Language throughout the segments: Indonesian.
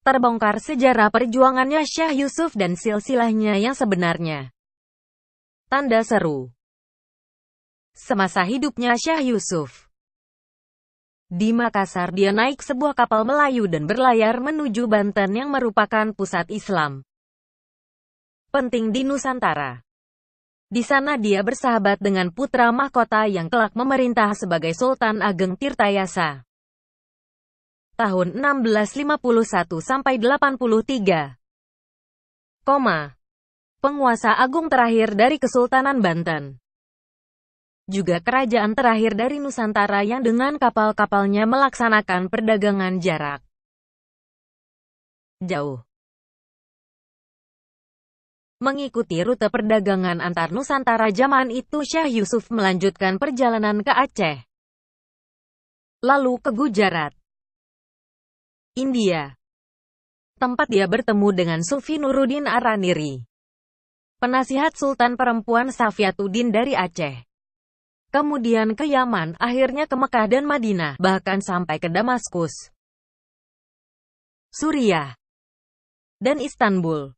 Terbongkar sejarah perjuangannya Syah Yusuf dan silsilahnya yang sebenarnya. Tanda seru. Semasa hidupnya Syah Yusuf di Makassar, dia naik sebuah kapal Melayu dan berlayar menuju Banten yang merupakan pusat Islam penting di Nusantara. Di sana dia bersahabat dengan putra mahkota yang kelak memerintah sebagai Sultan Ageng Tirtayasa. Tahun 1651 sampai 83. Penguasa agung terakhir dari Kesultanan Banten. Juga kerajaan terakhir dari Nusantara yang dengan kapal-kapalnya melaksanakan perdagangan jarak jauh. Mengikuti rute perdagangan antar Nusantara zaman itu, Syah Yusuf melanjutkan perjalanan ke Aceh, lalu ke Gujarat, India, tempat dia bertemu dengan Sufi Nuruddin Araniri, penasihat Sultan perempuan Safiatuddin dari Aceh. Kemudian ke Yaman, akhirnya ke Mekah dan Madinah, bahkan sampai ke Damaskus, Suriah, dan Istanbul,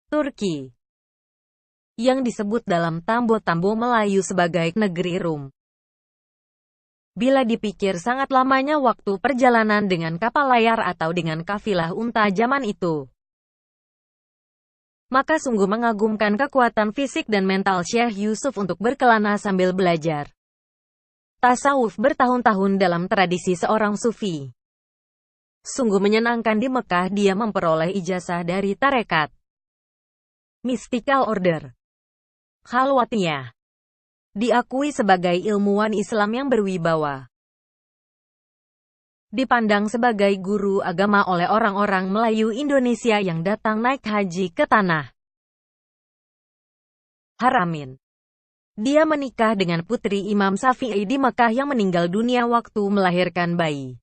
Turki, yang disebut dalam tambo-tambo Melayu sebagai negeri Rum. Bila dipikir sangat lamanya waktu perjalanan dengan kapal layar atau dengan kafilah unta zaman itu, maka sungguh mengagumkan kekuatan fisik dan mental Syekh Yusuf untuk berkelana sambil belajar tasawuf bertahun-tahun dalam tradisi seorang sufi. Sungguh menyenangkan di Mekah dia memperoleh ijazah dari tarekat Mystical Order Khalwatiyah. Diakui sebagai ilmuwan Islam yang berwibawa. Dipandang sebagai guru agama oleh orang-orang Melayu Indonesia yang datang naik haji ke Tanah Haramin. Dia menikah dengan putri Imam Syafi'i di Mekah yang meninggal dunia waktu melahirkan bayi.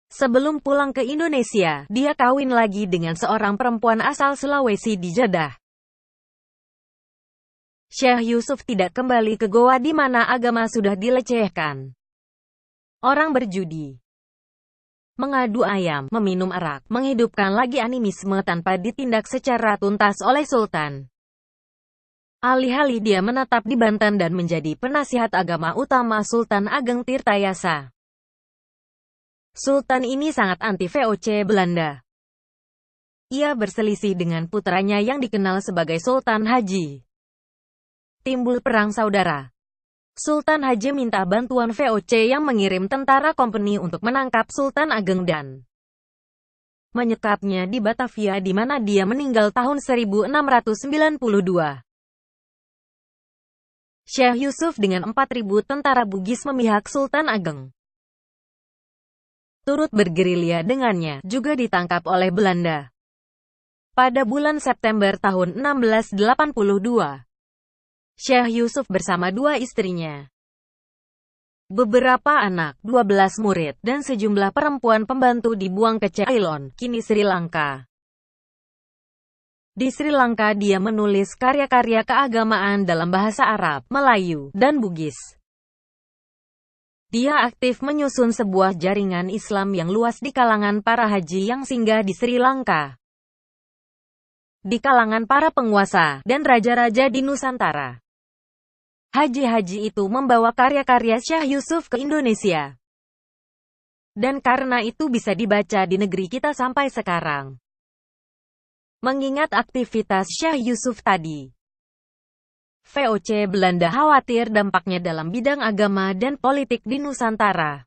Sebelum pulang ke Indonesia, dia kawin lagi dengan seorang perempuan asal Sulawesi di Jeddah. Syekh Yusuf tidak kembali ke goa di mana agama sudah dilecehkan. Orang berjudi, mengadu ayam, meminum arak, menghidupkan lagi animisme tanpa ditindak secara tuntas oleh Sultan. Alih-alih dia menetap di Banten dan menjadi penasihat agama utama Sultan Ageng Tirtayasa. Sultan ini sangat anti VOC Belanda. Ia berselisih dengan putranya yang dikenal sebagai Sultan Haji. Timbul perang saudara. Sultan Haji minta bantuan VOC yang mengirim tentara kompeni untuk menangkap Sultan Ageng dan menyekapnya di Batavia di mana dia meninggal tahun 1692. Syekh Yusuf dengan 4.000 tentara Bugis memihak Sultan Ageng. Turut bergerilya dengannya, juga ditangkap oleh Belanda. Pada bulan September tahun 1682. Syekh Yusuf bersama dua istrinya, beberapa anak, 12 murid, dan sejumlah perempuan pembantu dibuang ke Ceylon, kini Sri Lanka. Di Sri Lanka dia menulis karya-karya keagamaan dalam bahasa Arab, Melayu, dan Bugis. Dia aktif menyusun sebuah jaringan Islam yang luas di kalangan para haji yang singgah di Sri Lanka, di kalangan para penguasa, dan raja-raja di Nusantara. Haji-haji itu membawa karya-karya Syekh Yusuf ke Indonesia. Dan karena itu bisa dibaca di negeri kita sampai sekarang. Mengingat aktivitas Syekh Yusuf tadi, VOC Belanda khawatir dampaknya dalam bidang agama dan politik di Nusantara.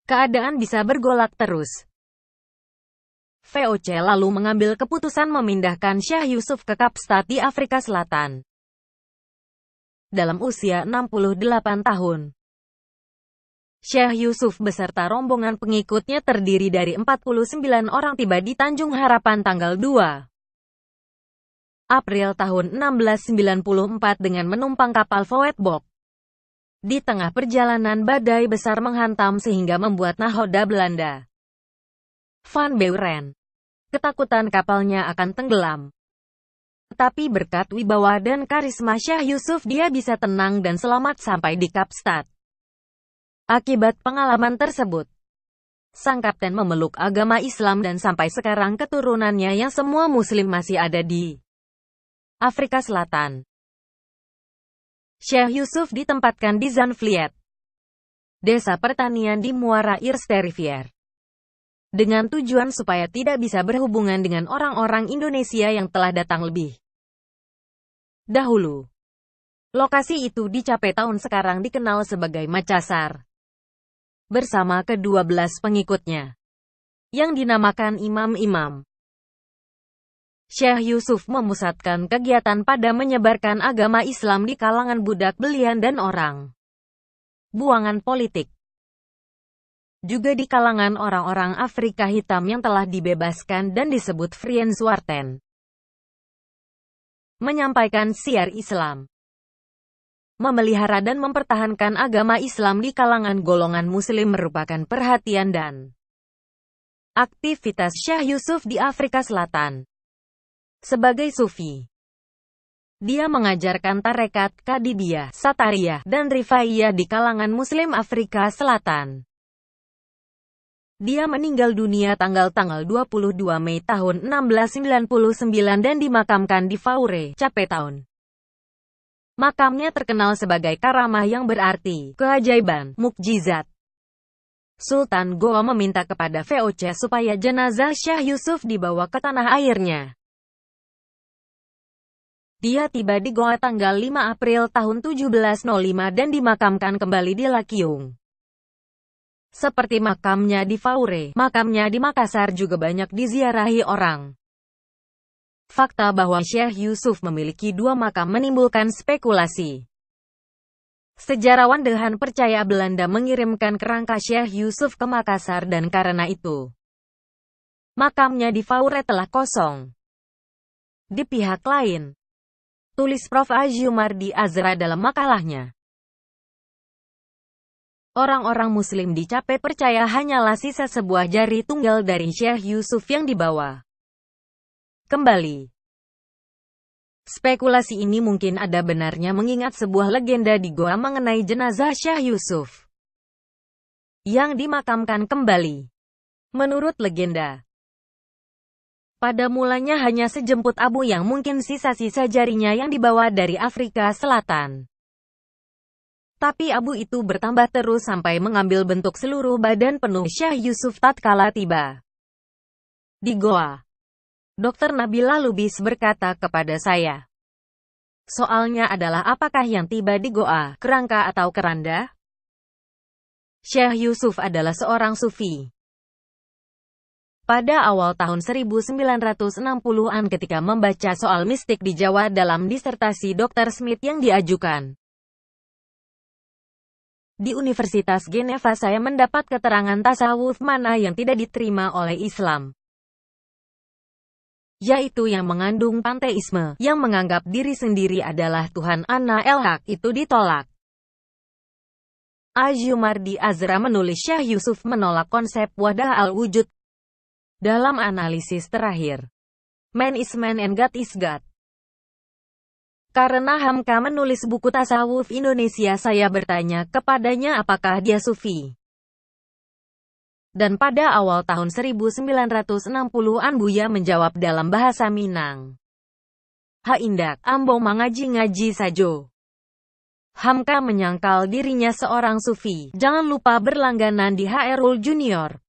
Keadaan bisa bergolak terus. VOC lalu mengambil keputusan memindahkan Syekh Yusuf ke Kapstadt di Afrika Selatan. Dalam usia 68 tahun. Syekh Yusuf beserta rombongan pengikutnya terdiri dari 49 orang tiba di Tanjung Harapan tanggal 2 April tahun 1694 dengan menumpang kapal Voetbok. Di tengah perjalanan badai besar menghantam sehingga membuat nahoda Belanda Van Beuren ketakutan kapalnya akan tenggelam. Tapi berkat wibawa dan karisma Syekh Yusuf dia bisa tenang dan selamat sampai di Kapstadt. Akibat pengalaman tersebut, Sang kapten memeluk agama Islam dan sampai sekarang keturunannya yang semua muslim masih ada di Afrika Selatan. Syekh Yusuf ditempatkan di Zandvliet, desa pertanian di Muara Eerste Rivier, dengan tujuan supaya tidak bisa berhubungan dengan orang-orang Indonesia yang telah datang lebih dahulu. Lokasi itu dicapai tahun sekarang dikenal sebagai Makassar, bersama ke-12 pengikutnya, yang dinamakan imam-imam. Syekh Yusuf memusatkan kegiatan pada menyebarkan agama Islam di kalangan budak belian dan orang buangan politik. Juga di kalangan orang-orang Afrika hitam yang telah dibebaskan dan disebut Vrijheidsworten. Menyampaikan syiar Islam, memelihara dan mempertahankan agama Islam di kalangan golongan muslim merupakan perhatian dan aktivitas Syekh Yusuf di Afrika Selatan. Sebagai sufi, dia mengajarkan tarekat, Qadidiyah, Satariyah, dan Rifaiyah di kalangan muslim Afrika Selatan. Dia meninggal dunia tanggal 22 Mei tahun 1699 dan dimakamkan di Faure, Cape Town. Makamnya terkenal sebagai karamah yang berarti keajaiban, mukjizat. Sultan Goa meminta kepada VOC supaya jenazah Syekh Yusuf dibawa ke tanah airnya. Dia tiba di Goa tanggal 5 April tahun 1705 dan dimakamkan kembali di Lakyung. Seperti makamnya di Faure, makamnya di Makassar juga banyak diziarahi orang. Fakta bahwa Syekh Yusuf memiliki dua makam menimbulkan spekulasi. Sejarawan Dehan percaya Belanda mengirimkan kerangka Syekh Yusuf ke Makassar dan karena itu, makamnya di Faure telah kosong. Di pihak lain, tulis Prof. Azumardi Azra dalam makalahnya, orang-orang muslim di Cape percaya hanyalah sisa sebuah jari tunggal dari Syekh Yusuf yang dibawa kembali. Spekulasi ini mungkin ada benarnya mengingat sebuah legenda di Goa mengenai jenazah Syekh Yusuf yang dimakamkan kembali. Menurut legenda, pada mulanya hanya sejemput abu yang mungkin sisa-sisa jarinya yang dibawa dari Afrika Selatan. Tapi abu itu bertambah terus sampai mengambil bentuk seluruh badan penuh Syekh Yusuf tatkala tiba di Goa. Dr. Nabila Lubis berkata kepada saya, soalnya adalah apakah yang tiba di Goa, kerangka atau keranda? Syekh Yusuf adalah seorang sufi. Pada awal tahun 1960-an ketika membaca soal mistik di Jawa dalam disertasi Dr. Smith yang diajukan di Universitas Geneva, saya mendapat keterangan tasawuf mana yang tidak diterima oleh Islam, yaitu yang mengandung panteisme, yang menganggap diri sendiri adalah Tuhan Ana El-Haq, itu ditolak. Azumardi Azra menulis Syekh Yusuf menolak konsep wahdah al-wujud dalam analisis terakhir, Man is man and God is God. Karena Hamka menulis buku tasawuf Indonesia, saya bertanya kepadanya apakah dia sufi. Dan pada awal tahun 1960-an Buya menjawab dalam bahasa Minang, "Ha indak, ambo mangaji-ngaji sajo." Hamka menyangkal dirinya seorang sufi. Jangan lupa berlangganan di HRul Junior.